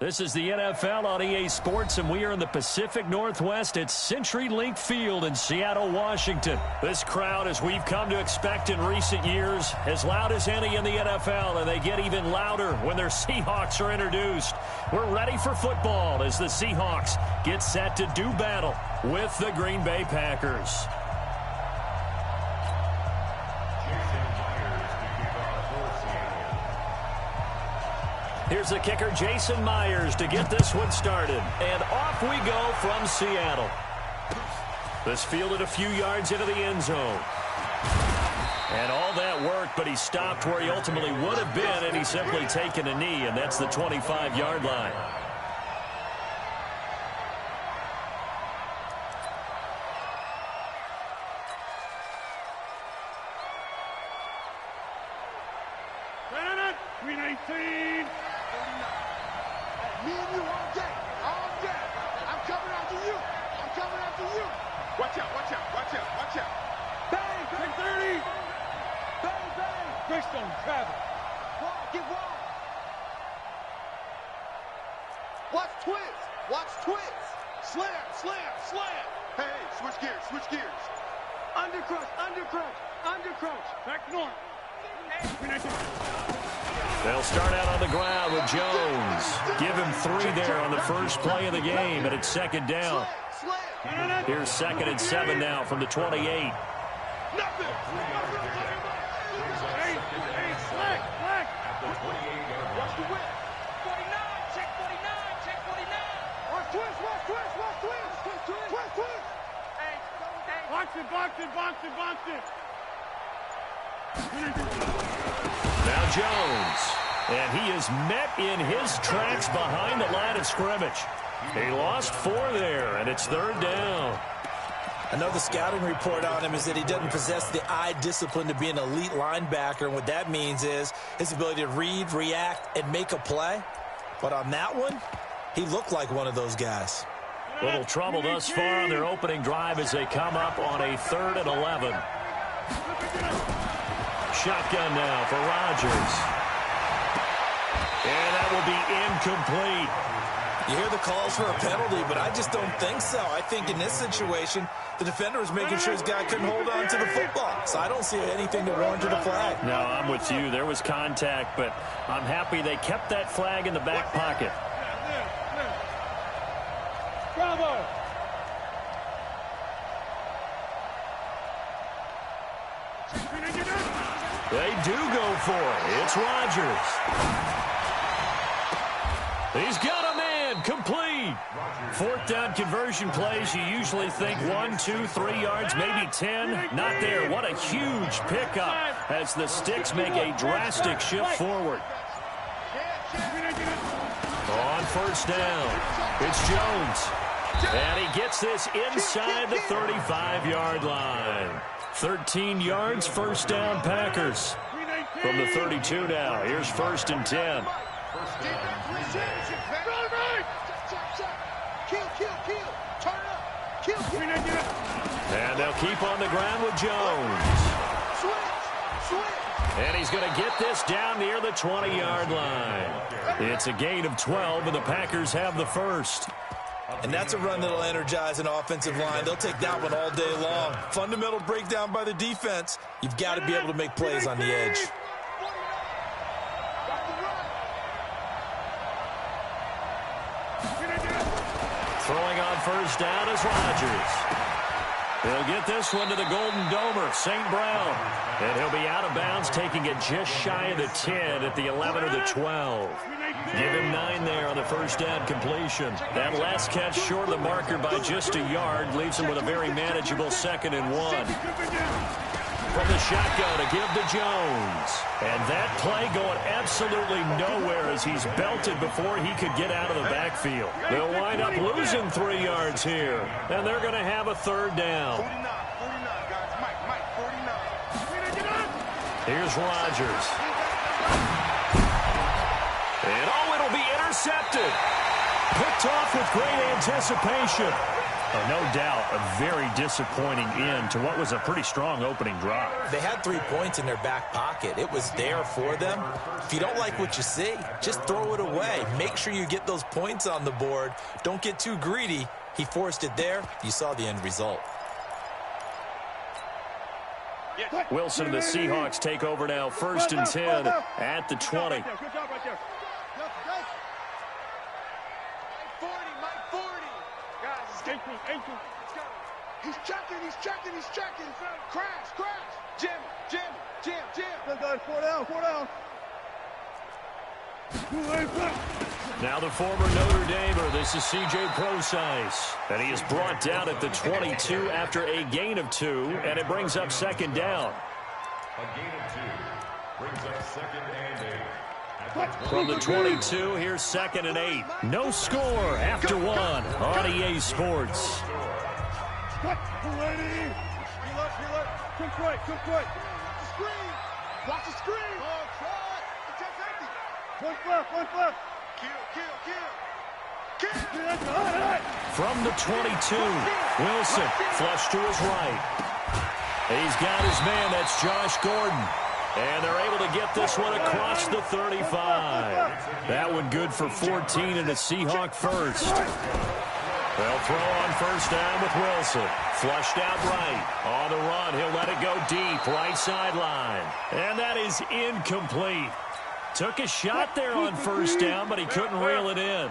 This is the NFL on EA Sports, and we are in the Pacific Northwest at CenturyLink Field in Seattle, Washington. This crowd, as we've come to expect in recent years, as loud as any in the NFL, and they get even louder when their Seahawks are introduced. We're ready for football as the Seahawks get set to do battle with the Green Bay Packers. Here's the kicker, Jason Myers, to get this one started. And off we go from Seattle. This fielded a few yards into the end zone. And all that worked, but he stopped where he ultimately would have been, and he's simply taken a knee, and that's the 25-yard line. They'll start out on the ground with Jones. Give him 3 there on the first play of the game, and it's second down. Here's 2nd and 7 now from the 28. Box it. Now Jones, and he is met in his tracks behind the line of scrimmage. He lost 4 there, and it's 3rd down. I know the scouting report on him is that he doesn't possess the eye discipline to be an elite linebacker, and what that means is his ability to read, react, and make a play. But on that one, he looked like one of those guys. Little trouble thus far on their opening drive as they come up on a 3rd and 11. Shotgun now for Rodgers. And that will be incomplete. You hear the calls for a penalty, but I just don't think so. I think in this situation, the defender was making sure his guy couldn't hold on to the football. So I don't see anything that warranted a flag. No, I'm with you. There was contact, but I'm happy they kept that flag in the back pocket. Bravo! They do go for it. It's Rodgers. He's got a man. Complete. 4th down conversion plays. You usually think 1, 2, 3 yards, maybe 10. Not there. What a huge pickup as the Sticks make a drastic shift forward. On 1st down, it's Jones. And he gets this inside the 35-yard line. 13 yards, 1st down Packers. From the 32 now, here's 1st and 10. And they'll keep on the ground with Jones. And he's going to get this down near the 20-yard line. It's a gain of 12, and the Packers have the first. And that's a run that'll energize an offensive line. They'll take that one all day long. Fundamental breakdown by the defense. You've got to be able to make plays on the edge. Throwing on 1st down is Rodgers. He'll get this one to the Golden Domer, St. Brown. And he'll be out of bounds, taking it just shy of the 10 at the 11 or the 12. Give him 9 there on the 1st down completion. That last catch short of the marker by just a yard leaves him with a very manageable 2nd and 1. From the shotgun to give to Jones. And that play going absolutely nowhere as he's belted before he could get out of the backfield. They'll wind up losing 3 yards here. And they're going to have a 3rd down. 49, guys. Mike, 49. Here's Rodgers. And it'll be intercepted. Picked off with great anticipation. Oh, no doubt, a very disappointing end to what was a pretty strong opening drive. They had 3 points in their back pocket. It was there for them. If you don't like what you see, just throw it away. Make sure you get those points on the board. Don't get too greedy. He forced it there. You saw the end result. Wilson and the Seahawks take over now, 1st and 10 at the 20. Good job right there. Mike 40. Guys, 18. He's checking. Crash. Jim. Good guys, 4 down. Now the former Notre Damer, this is C.J. Procise, and he is brought down at the 22 after a gain of 2, and it brings up 2nd down. A gain of 2 brings up 2nd and 8. From the 22, here's 2nd and 8. No score after 1 on EA Sports. Quick. Watch the screen. One flip. Kill. From the 22, Wilson flush to his right. He's got his man, that's Josh Gordon. And they're able to get this one across the 35. That one good for 14 and a Seahawk first. They'll throw on 1st down with Wilson. Flushed out right. On the run, he'll let it go deep, right sideline. And that is incomplete. Took a shot there on 1st down, but he couldn't reel it in.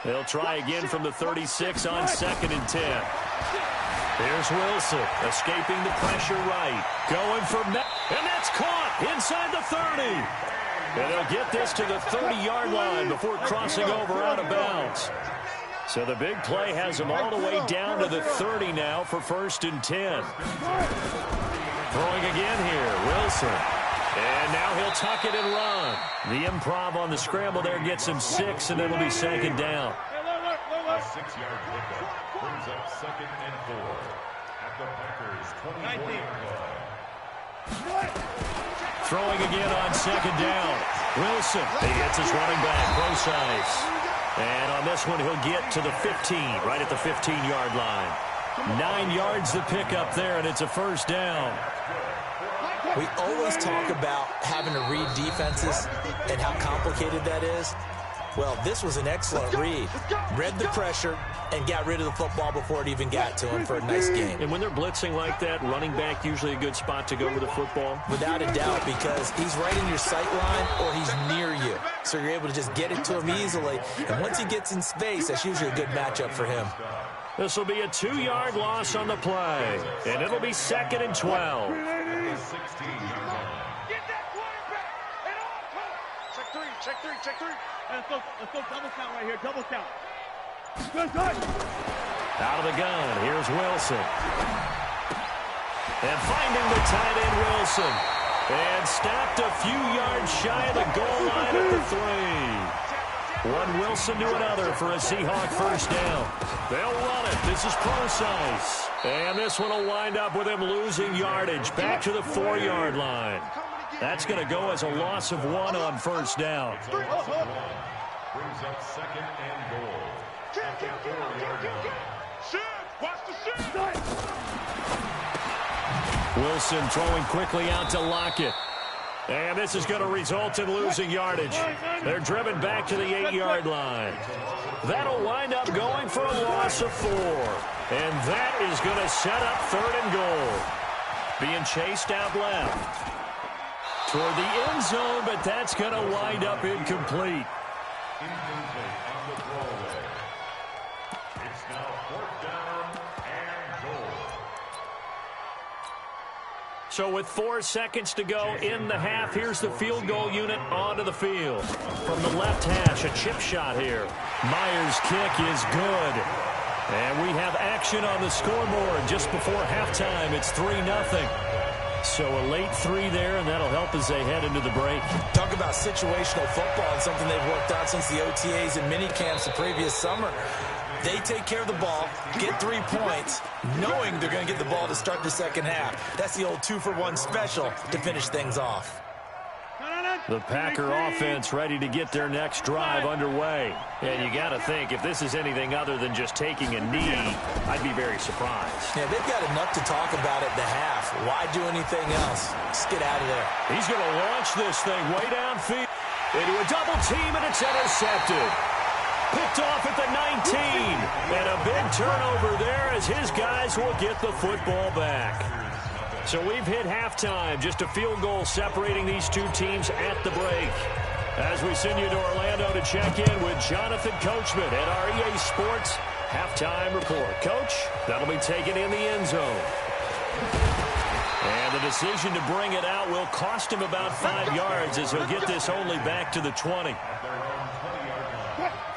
They'll try again from the 36 on 2nd and 10. Here's Wilson, escaping the pressure right. Going for Matt, and that's caught inside the 30. And they'll get this to the 30-yard line before crossing over out of bounds. So the big play has them all the way down to the 30 now for 1st and 10. Throwing again here, Wilson. And now he'll tuck it and run. The improv on the scramble there gets him 6, and it'll be 2nd down. A 6-yard pickup brings up 2nd and 4 at the Packers' 24-yard line. Throwing again on 2nd down. Wilson, he hits his running back, Procise. And on this one, he'll get to the 15, right at the 15-yard line. 9 yards to pick up there, and it's a 1st down. We always talk about having to read defenses and how complicated that is. Well, this was an excellent read. Read the pressure and got rid of the football before it even got to him for a nice game. And when they're blitzing like that, running back usually a good spot to go with the football? Without a doubt, because he's right in your sight line or he's near you. So you're able to just get it to him easily. And once he gets in space, that's usually a good matchup for him. This will be a 2-yard loss on the play. And it'll be 2nd and 12. Get that quarterback and all come. Check three. Let's go double count right here, double count. Good. Out of the gun, here's Wilson. And finding the tight end, Wilson. And stopped a few yards shy of the goal line at the 3. One Wilson to another for a Seahawk 1st down. They'll run it. This is Procise. And this one will wind up with him losing yardage back to the 4-yard line. That's going to go as a loss of 1 on 1st down. Brings up 2nd and goal. At the 4-yard line. Watch the shoot. Wilson throwing quickly out to Lockett. And this is going to result in losing yardage. They're driven back to the 8-yard line. That'll wind up going for a loss of 4. And that is going to set up 3rd and goal. Being chased out left toward the end zone, but that's going to wind up incomplete. Incomplete on the throwaway. It's now 4th down and goal. So with 4 seconds to go in the half, here's the field goal unit onto the field. From the left hash, a chip shot here. Myers' kick is good. And we have action on the scoreboard just before halftime. It's 3-0. So a late 3 there, and that'll help as they head into the break. Talk about situational football and something they've worked out since the OTAs and mini camps the previous summer. They take care of the ball, get 3 points, knowing they're going to get the ball to start the second half. That's the old 2-for-1 special to finish things off. The Packer offense ready to get their next drive underway. And you got to think, if this is anything other than just taking a knee, I'd be very surprised. Yeah, they've got enough to talk about at the half. Why do anything else? Just get out of there. He's going to launch this thing way downfield into a double team, and it's intercepted. Picked off at the 19. And a big turnover there as his guys will get the football back. So we've hit halftime, just a field goal separating these two teams at the break. As we send you to Orlando to check in with Jonathan Coachman at our EA Sports halftime report. Coach, that'll be taken in the end zone. And the decision to bring it out will cost him about 5 yards as he'll get this only back to the 20.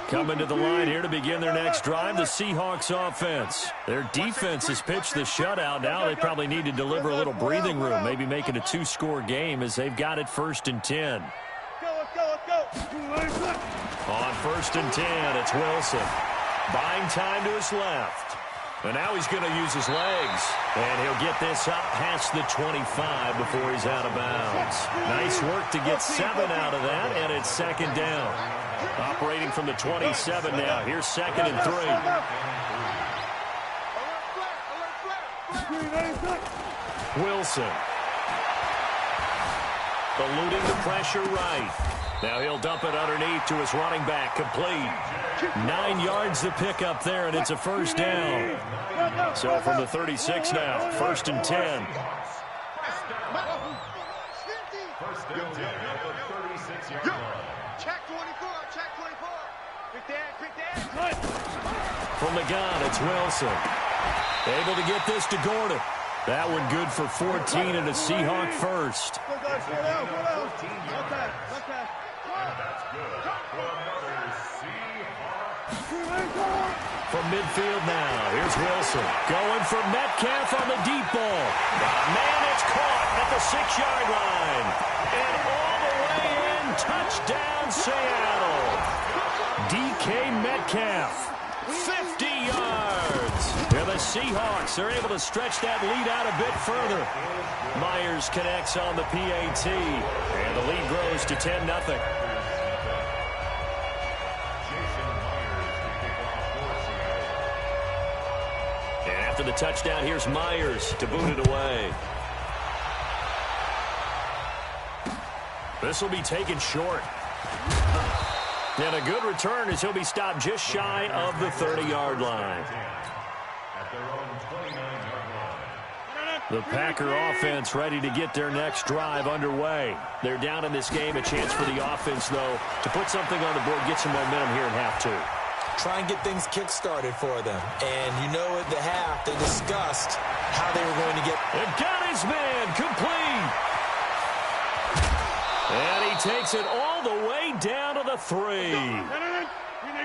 Coming to the line here to begin their next drive, the Seahawks offense. Their defense has pitched the shutout. Now they probably need to deliver a little breathing room, maybe make it a 2-score game as they've got it 1st and 10. On 1st and 10, it's Wilson. Buying time to his left. And now he's going to use his legs. And he'll get this up past the 25 before he's out of bounds. Nice work to get 7 out of that, and it's 2nd down. Operating from the 27 now. Here's 2nd and 3. Wilson. Eluding the pressure right. Now he'll dump it underneath to his running back. Complete. 9 yards to pick up there, and it's a 1st down. So from the 36 now, 1st and 10. First down at the 36-yard line. Check 24, check 24. Quick dad. From the gun, it's Wilson. Able to get this to Gordon. That one good for 14 and a Seahawk first. And that's good for another Seahawk. From midfield now, here's Wilson. Going for Metcalf on the deep ball. Man, it's caught at the 6-yard line. And all the way in, touchdown Seattle. DK Metcalf, 50 yards. And the Seahawks are able to stretch that lead out a bit further. Myers connects on the PAT. And the lead grows to 10-0. After the touchdown, here's Myers to boot it away. This will be taken short. And a good return as he'll be stopped just shy of the 30-yard line. At their own 29-yard line. The Packer offense ready to get their next drive underway. They're down in this game. A chance for the offense, though, to put something on the board, get some momentum here in half 2. Try and get things kick-started for them. And you know at the half, they discussed how they were going to get... They've got his man complete. And he takes it all the way down to the 3.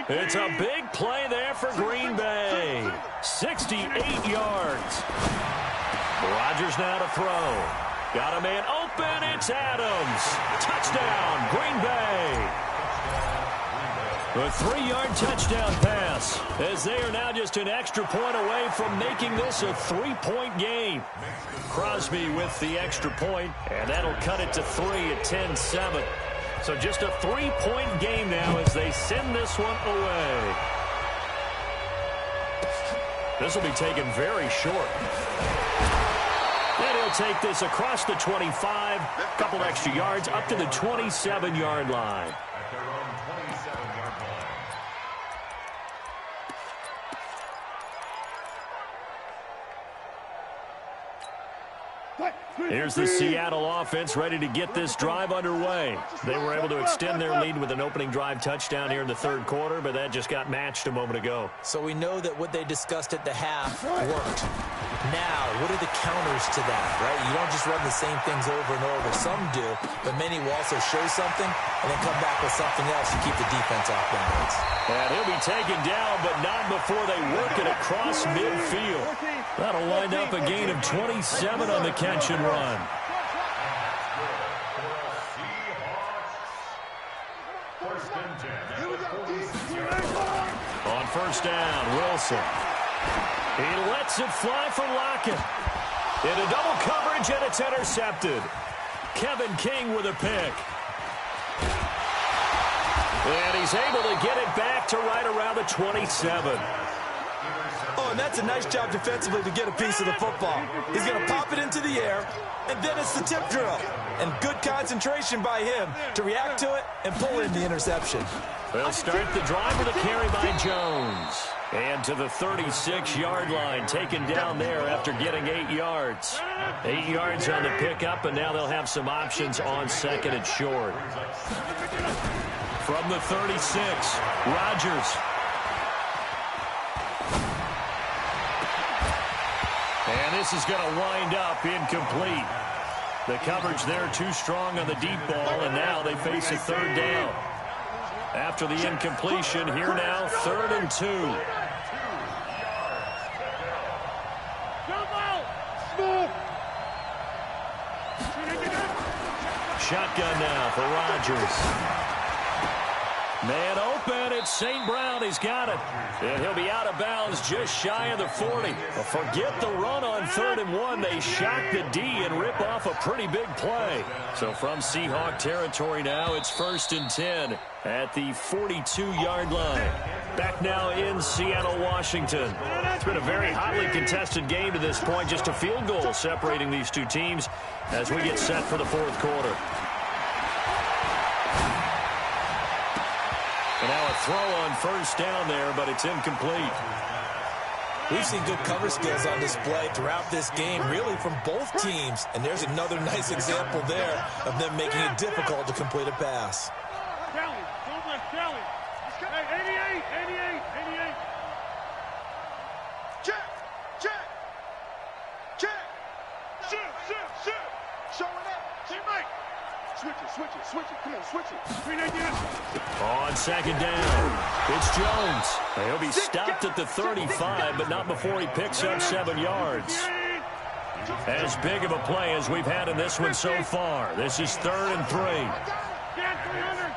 It's a big play there for Green Bay. 68 yards. Rodgers now to throw. Got a man open. It's Adams. Touchdown, Green Bay. A 3-yard touchdown pass as they are now just an extra point away from making this a 3-point game. Crosby with the extra point, and that'll cut it to 3 at 10-7. So just a 3-point game now as they send this one away. This will be taken very short. And he'll take this across the 25, a couple extra yards, up to the 27-yard line. At their own 27-yard line. Here's the Seattle offense ready to get this drive underway. They were able to extend their lead with an opening drive touchdown here in the 3rd quarter, but that just got matched a moment ago. So we know that what they discussed at the half worked. Now, what are the counters to that, right? You don't just run the same things over and over. Some do, but many will also show something and then come back with something else to keep the defense off balance. And he'll be taken down, but not before they work it across midfield. That'll wind up a gain of 27 on the catch and run. On 1st down, Wilson. He lets it fly for Lockett. Into double coverage, and it's intercepted. Kevin King with a pick. And he's able to get it back to right around the 27. Oh, and that's a nice job defensively to get a piece of the football. He's going to pop it into the air, and then it's the tip drill. And good concentration by him to react to it and pull in the interception. They'll start the drive with a carry by Jones. And to the 36-yard line, taken down there after getting 8 yards. 8 yards on the pickup, and now they'll have some options on second and short. From the 36, Rodgers. And this is going to wind up incomplete. The coverage there too strong on the deep ball, and now they face a third down. After the incompletion, here now, 3rd and 2. Shotgun now for Rodgers. Man open, it's St. Brown. He's got it. And he'll be out of bounds just shy of the 40. Well, forget the run on 3rd and 1. They shock the D and rip off a pretty big play. So from Seahawk territory now, it's 1st and 10 at the 42-yard line. Back now in Seattle, Washington. It's been a very hotly contested game to this point. Just a field goal separating these two teams as we get set for the 4th quarter. And now a throw on 1st down there, but it's incomplete. We've seen good cover skills on display throughout this game, really from both teams. And there's another nice example there of them making it difficult to complete a pass. Kelly, don't let Kelly. Hey, 88. Check. Shoot. Showing up. Teammate. Switch it. Come on, switch it. On 2nd down, it's Jones. He'll be stopped at the 35, but not before he picks up 7 yards. As big of a play as we've had in this one so far. This is 3rd and 3. Get 300.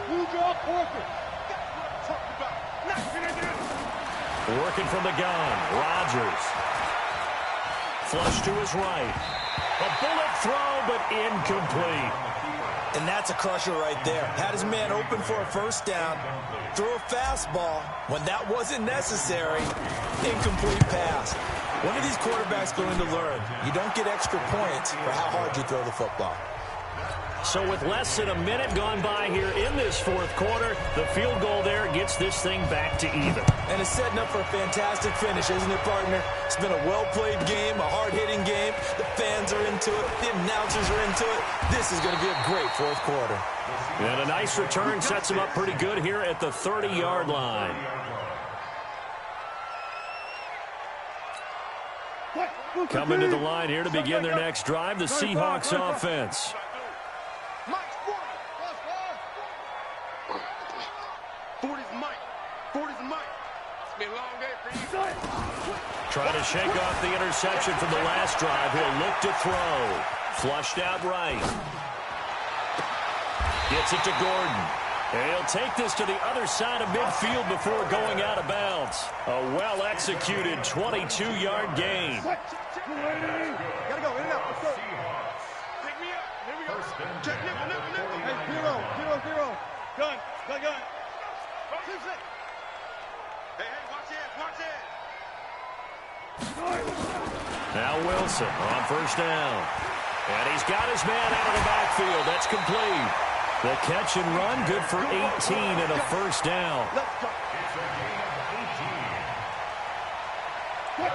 Who's your corker? Working from the gun, Rodgers. Flush to his right. A bullet throw, but incomplete. And that's a crusher right there. Had his man open for a 1st down. Threw a fastball when that wasn't necessary. Incomplete pass. When are these quarterbacks going to learn? You don't get extra points for how hard you throw the football. So with less than a minute gone by here in this 4th quarter, the field goal there gets this thing back to even. And it's setting up for a fantastic finish, isn't it, partner? It's been a well-played game, a hard-hitting game. The fans are into it. The announcers are into it. This is going to be a great 4th quarter. And a nice return sets him up pretty good here at the 30-yard line. Coming to the line here to begin their next drive, the Seahawks offense. 40's Mike. It's been a long day for you. Trying to shake off the interception from the last drive. He'll look to throw. Flushed out right. Gets it to Gordon. And he'll take this to the other side of midfield before going out of bounds. A well-executed 22-yard gain. Gotta go, in and out. Let's go. Pick me up. Here we go. Check, nipple. Hey, 0. Gun. Hey, watch it. Now Wilson on 1st down. And he's got his man out of the backfield. That's complete. The catch and run, good for 18 and a 1st down.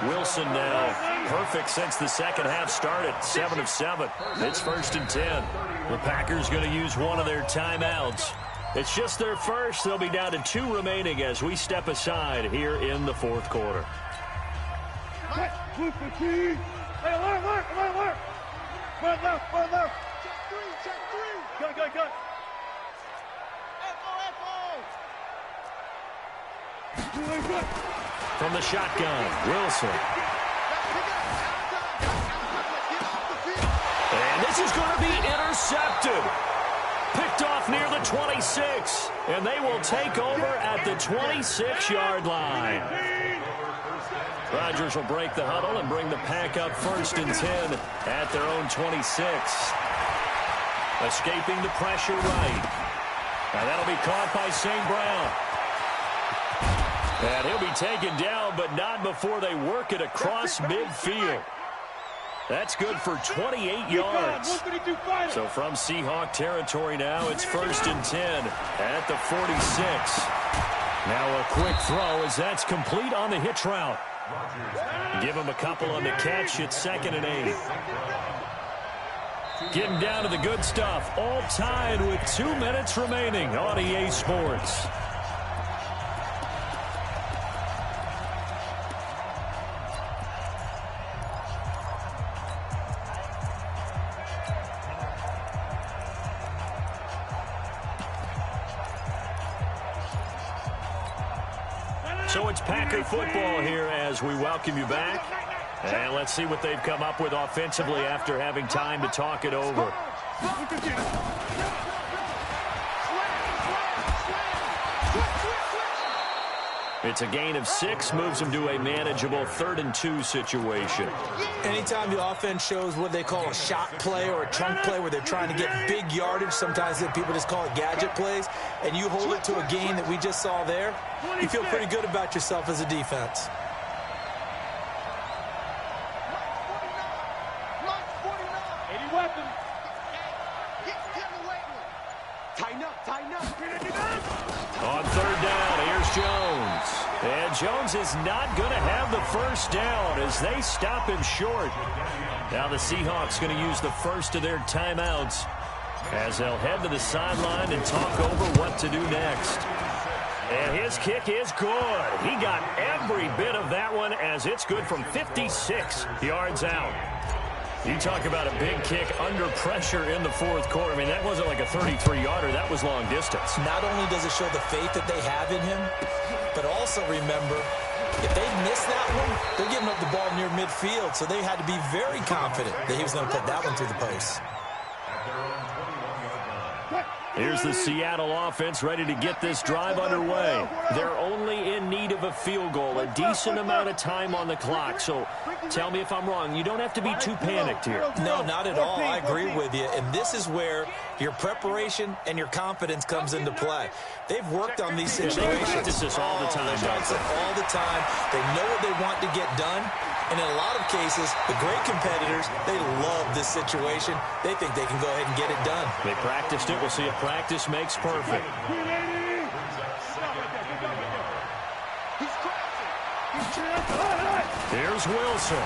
Wilson now perfect since the second half started. 7 of 7. It's 1st and 10. The Packers going to use one of their timeouts. It's just their first. They'll be down to 2 remaining as we step aside here in the 4th quarter. Hey, alert. Run left. Check 3. Gun. From the shotgun, Wilson. And this is going to be intercepted. Picked off near the 26. And they will take over at the 26-yard line. Rodgers will break the huddle and bring the pack up 1st and 10 at their own 26. Escaping the pressure right. And that'll be caught by St. Brown. And he'll be taken down, but not before they work it across midfield. That's good for 28 yards. So from Seahawk territory now, it's 1st and 10 at the 46. Now a quick throw as that's complete on the hitch route. Give him a couple on the catch. It's 2nd and 8. Getting down to the good stuff. All tied with 2 minutes remaining on EA Sports. So it's Packer football here as we welcome you back. And let's see what they've come up with offensively after having time to talk it over. It's a gain of 6, moves them to a manageable 3rd and 2 situation. Anytime the offense shows what they call a shot play or a chunk play where they're trying to get big yardage, sometimes people just call it gadget plays, and you hold it to a gain that we just saw there, you feel pretty good about yourself as a defense. On 3rd down, here's Jones. And Jones is not going to have the first down as they stop him short. Now the Seahawks going to use the first of their timeouts as they'll head to the sideline and talk over what to do next. And his kick is good. He got every bit of that one as it's good from 56 yards out. You talk about a big kick under pressure in the 4th quarter. I mean, that wasn't like a 33-yarder. That was long distance. Not only does it show the faith that they have in him, but also remember, if they miss that one, they're giving up the ball near midfield, so they had to be very confident that he was going to put that one through the post. Here's the Seattle offense ready to get this drive underway. They're only in need of a field goal, a decent amount of time on the clock. So tell me if I'm wrong. You don't have to be too panicked here. No, not at all. I agree with you. And this is where your preparation and your confidence comes into play. They've worked on these situations. They practice this all the time. They practice it all the time. They know what they want to get done. And in a lot of cases, the great competitors, they love this situation. They think they can go ahead and get it done. They practiced it. We'll see if practice makes perfect. Here's Wilson.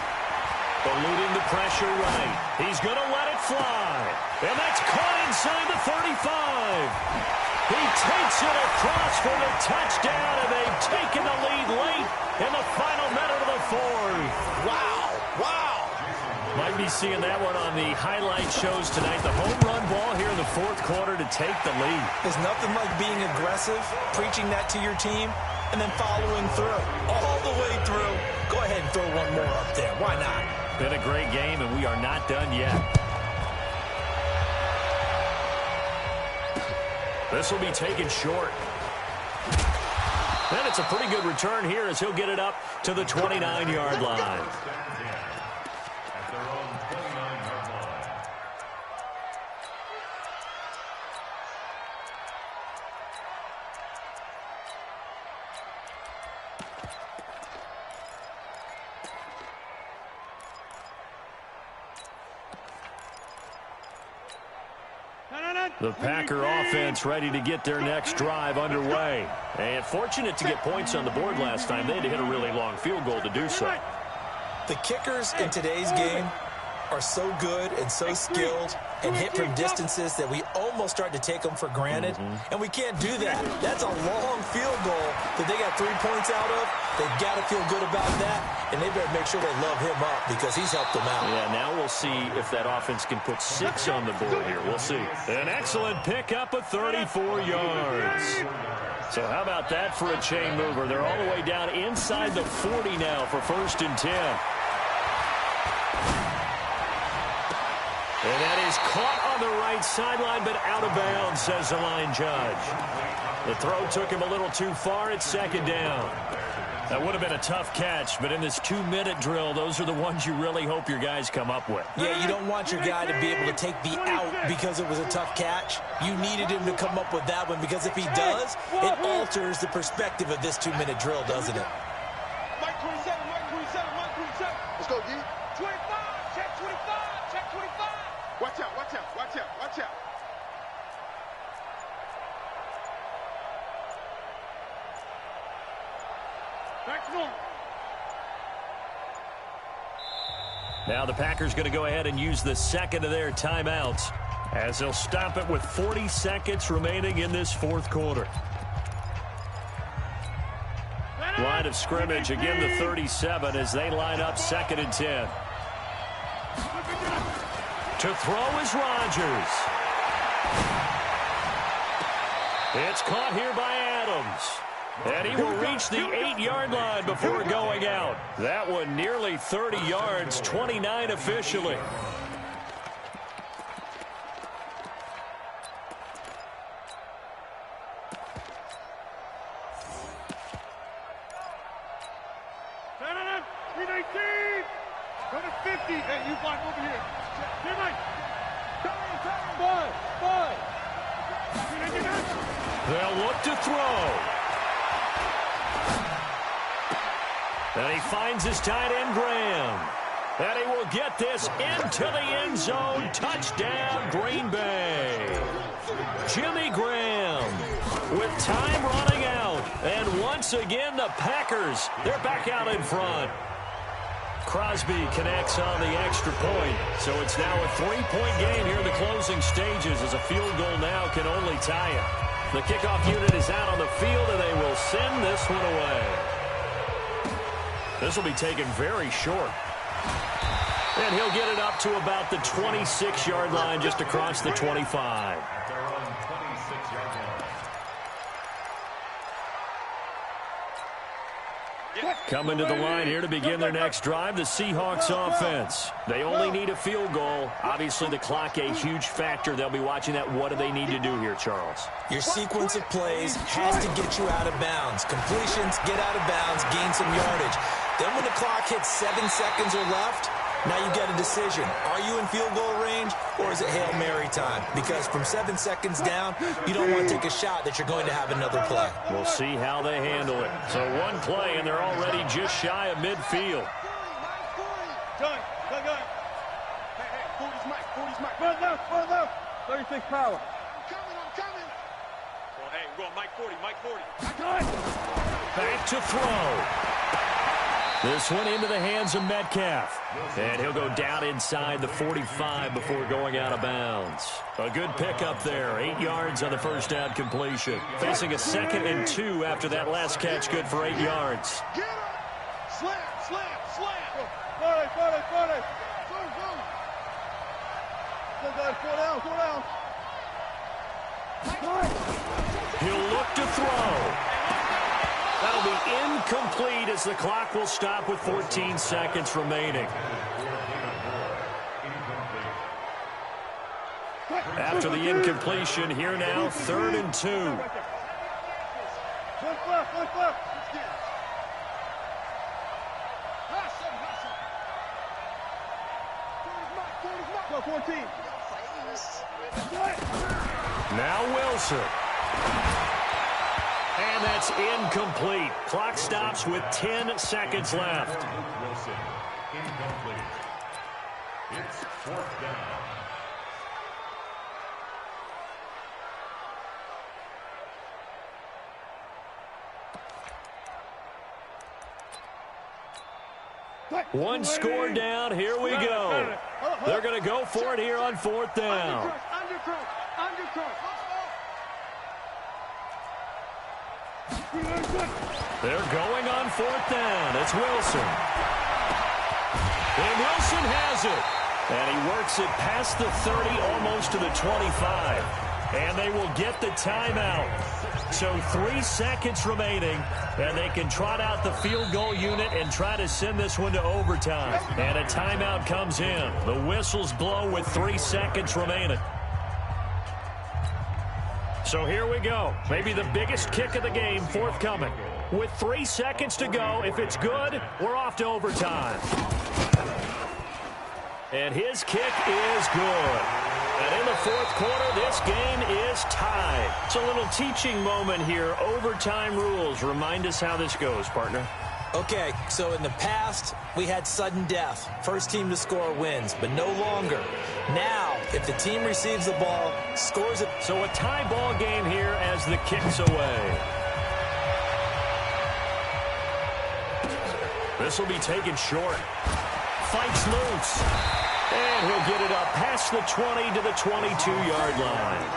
Eluding the pressure right. He's going to let it fly. And that's caught inside the 35. He takes it across for the touchdown, and they've taken the lead late in the final minute of the 4th. Wow. Wow. Might be seeing that one on the highlight shows tonight. The home run ball here in the 4th quarter to take the lead. There's nothing like being aggressive, preaching that to your team, and then following through. All the way through. Go ahead and throw one more up there. Why not? Been a great game, and we are not done yet. This will be taken short. And it's a pretty good return here as he'll get it up to the 29-yard line. The Packer offense ready to get their next drive underway. And fortunate to get points on the board last time. They had to hit a really long field goal to do so. The kickers in today's game are so good and so skilled and hit from distances that we almost start to take them for granted. And we can't do that. That's a long field goal that they got 3 points out of. They've got to feel good about that, and they better make sure they love him up because he's helped them out. Yeah, now we'll see if that offense can put 6 on the board here. We'll see. An excellent pickup of 34 yards. So how about that for a chain mover? They're all the way down inside the 40 now for 1st and 10. And that is caught on the right sideline, but out of bounds, says the line judge. The throw took him a little too far. It's 2nd down. That would have been a tough catch, but in this 2-minute drill, those are the ones you really hope your guys come up with. Yeah, you don't want your guy to be able to take the out because it was a tough catch. You needed him to come up with that one because if he does, it alters the perspective of this 2-minute drill, doesn't it? Mike 27, Mike 27, Mike 27. Let's go, D. 25, check 25, check 25. Watch out, watch out, watch out, watch out. Back to normal. Now the Packers going to go ahead and use the second of their timeouts as they'll stop it with 40 seconds remaining in this fourth quarter. Line of scrimmage, again the 37 as they line up 2nd and 10. To throw is Rodgers. It's caught here by Adams. And he will reach the 8-yard line before going out. That one nearly 30 yards, 29 officially. Go to 50. Hey, you block over here. Here, Mike. They'll look to throw. And he finds his tight end, Graham. And he will get this into the end zone. Touchdown, Green Bay. Jimmy Graham with time running out. And once again, the Packers, they're back out in front. Crosby connects on the extra point. So it's now a 3-point game here in the closing stages as a field goal now can only tie it. The kickoff unit is out on the field, and they will send this one away. This will be taken very short. And he'll get it up to about the 26-yard line just across the 25. Coming to the line here to begin their next drive, the Seahawks offense. They only need a field goal. Obviously, the clock a huge factor. They'll be watching that. What do they need to do here, Charles? Your sequence of plays has to get you out of bounds. Completions, get out of bounds, gain some yardage. Then when the clock hits 7 seconds or left, now you get a decision. Are you in field goal range or is it Hail Mary time? Because from 7 seconds down, you don't want to take a shot that you're going to have another play. We'll see how they handle it. So one play, and they're already just shy of midfield. Done. Hey, 40's Mike. Run left. 36 power. I'm coming. Well, hey, we're going Mike 40. Back to throw. This one into the hands of Metcalf. And he'll go down inside the 45 before going out of bounds. A good pickup there. 8 yards on the first down completion. Facing a 2nd and 2 after that last catch. Good for 8 yards. Get him. Slam. 40. Go down. He'll look to throw. That'll be incomplete as the clock will stop with 14 seconds remaining. After the incompletion, here now, 3rd and 2. Look left. Go 14. Now Wilson. And that's incomplete. Clock stops with 10 seconds left. Wilson, incomplete. It's 4th down. One score down. Here we go. They're going to go for it here on 4th down. Undercross. They're going on 4th down. It's Wilson. And Wilson has it. And he works it past the 30, almost to the 25. And they will get the timeout. So 3 seconds remaining, and they can trot out the field goal unit and try to send this one to overtime. And a timeout comes in. The whistles blow with 3 seconds remaining. So here we go. Maybe the biggest kick of the game forthcoming. With 3 seconds to go, if it's good, we're off to overtime. And his kick is good. And in the fourth quarter, this game is tied. It's a little teaching moment here. Overtime rules. Remind us how this goes, partner. Okay, so in the past, we had sudden death. First team to score wins, but no longer. Now, if the team receives the ball, scores it. So a tie ball game here as the kick's away. This will be taken short. Fights loose. And he'll get it up past the 20 to the 22-yard line.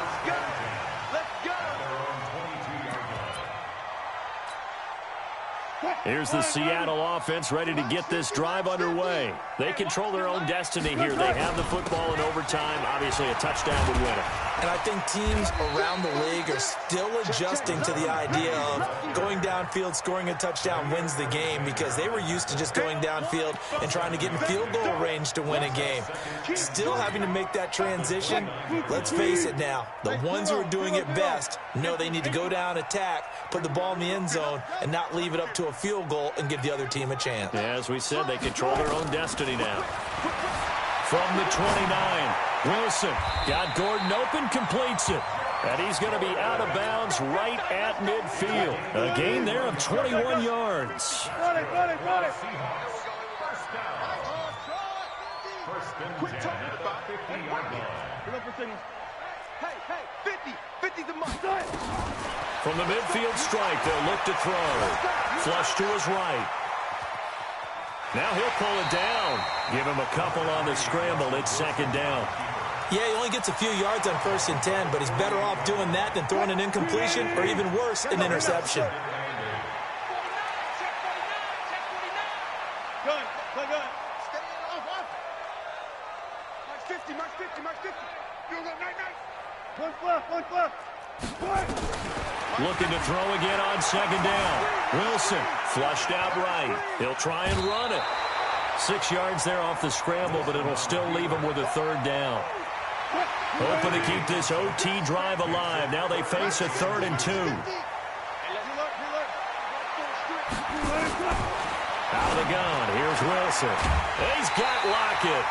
Here's the Seattle offense ready to get this drive underway. They control their own destiny here. They have the football in overtime. Obviously, a touchdown would win it. And I think teams around the league are still adjusting to the idea of going downfield, scoring a touchdown wins the game, because they were used to just going downfield and trying to get in field goal range to win a game. Still having to make that transition. Let's face it now, the ones who are doing it best know they need to go down, attack, put the ball in the end zone, and not leave it up to a field goal and give the other team a chance. Yeah, as we said, they control their own destiny now. From the 29, Wilson got Gordon open, completes it. And he's going to be out of bounds right at midfield. A gain there of 21 yards. Got it. Hey, 50's a must. From the midfield strike, they'll look to throw. Flush to his right. Now he'll pull it down. Give him a couple on the scramble. It's second down. Yeah, he only gets a few yards on 1st and 10, but he's better off doing that than throwing an incompletion or even worse, an interception. Gun. March 50. One left. Looking to throw again on second down. Wilson flushed out right. He'll try and run it. 6 yards there off the scramble, but it'll still leave him with a third down. Hoping to keep this OT drive alive. Now they face a 3rd and 2. Out of the gun. Here's Wilson. He's got Lockett.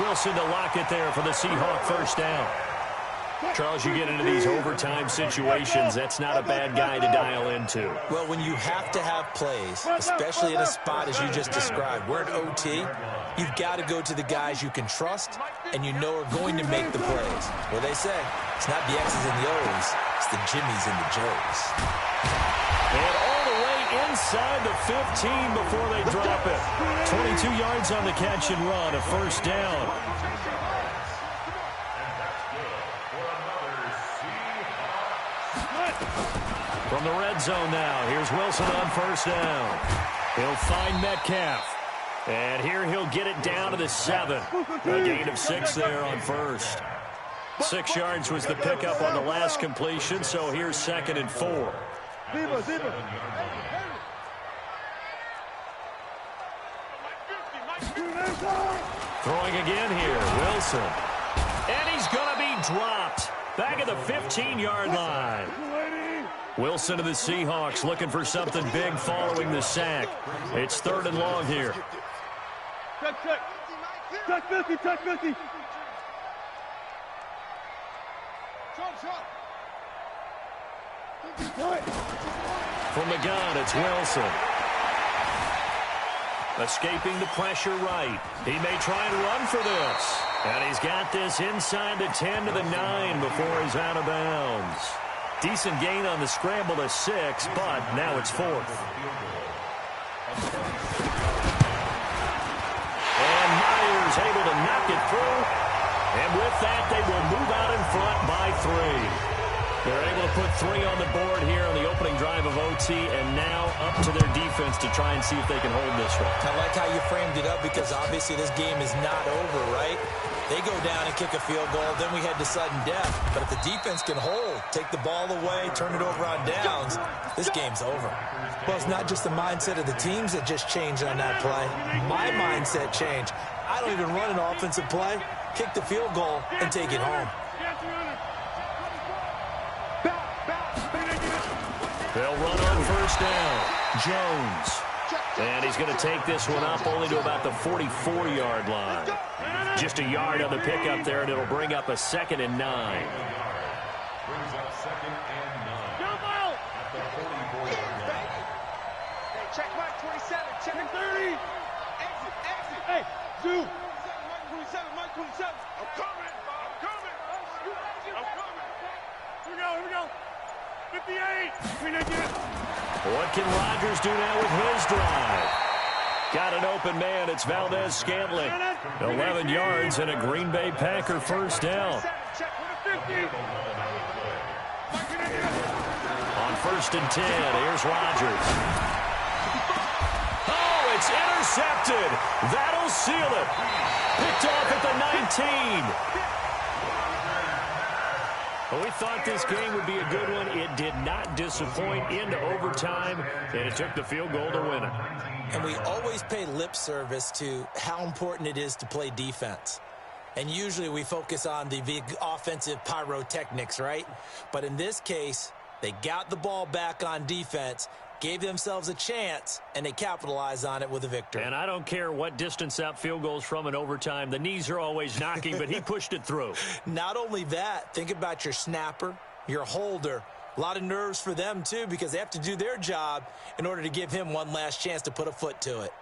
Wilson to Lockett there for the Seahawk first down. Charles, you get into these overtime situations, that's not a bad guy to dial into. Well, when you have to have plays, especially in a spot as you just described, we're in OT, you've got to go to the guys you can trust and you know are going to make the plays. Well, they say, it's not the X's and the O's, it's the Jimmies and the Joes. And all the way inside the 15 before they drop it. 22 yards on the catch and run, a first down. From the red zone now, here's Wilson on first down. He'll find Metcalf. And here he'll get it down to the 7. A gain of 6 there on first. 6 yards was the pickup on the last completion, so here's 2nd and 4. Throwing again here, Wilson. And he's going to be dropped. Back at the 15-yard line. Wilson of the Seahawks looking for something big following the sack. It's 3rd and long here. Check. Check 50. From the gun, it's Wilson. Escaping the pressure right. He may try and run for this. And he's got this inside the 10 to the 9 before he's out of bounds. Decent gain on the scramble to 6, but now it's 4th. And Myers able to knock it through. And with that, they will move out in front by 3. They're able to put 3 on the board here on the opening drive of OT, and now up to their defense to try and see if they can hold this one. I like how you framed it up, because obviously this game is not over, right? They go down and kick a field goal, then we head to sudden death. But if the defense can hold, take the ball away, turn it over on downs, this game's over. Well, it's not just the mindset of the teams that just changed on that play. My mindset changed. I don't even run an offensive play, kick the field goal, and take it home. Back. They'll run on first down. Jones. And he's going to take this one up only to about the 44-yard line. Just a yard on the pickup there, and it'll bring up a 2nd and 9. Brings up 2nd and 9. At the 44-yard line. Hey, check Mike 27. Check him 30. Exit. Hey, Zoo. Mike 27. I'm coming. Here we go. 58. What can Rodgers do now with his drive? Got an open man. It's Valdez-Scantling. 11 yards and a Green Bay Packer first down. On 1st and 10, here's Rodgers. Oh, it's intercepted. That'll seal it. Picked off at the 19. Well, we thought this game would be a good one. It did not disappoint into overtime, and it took the field goal to win it. And we always pay lip service to how important it is to play defense. And usually we focus on the big offensive pyrotechnics, right? But in this case, they got the ball back on defense, gave themselves a chance, and they capitalized on it with a victory. And I don't care what distance that field goes from in overtime. The knees are always knocking, but he pushed it through. Not only that, think about your snapper, your holder. A lot of nerves for them, too, because they have to do their job in order to give him one last chance to put a foot to it.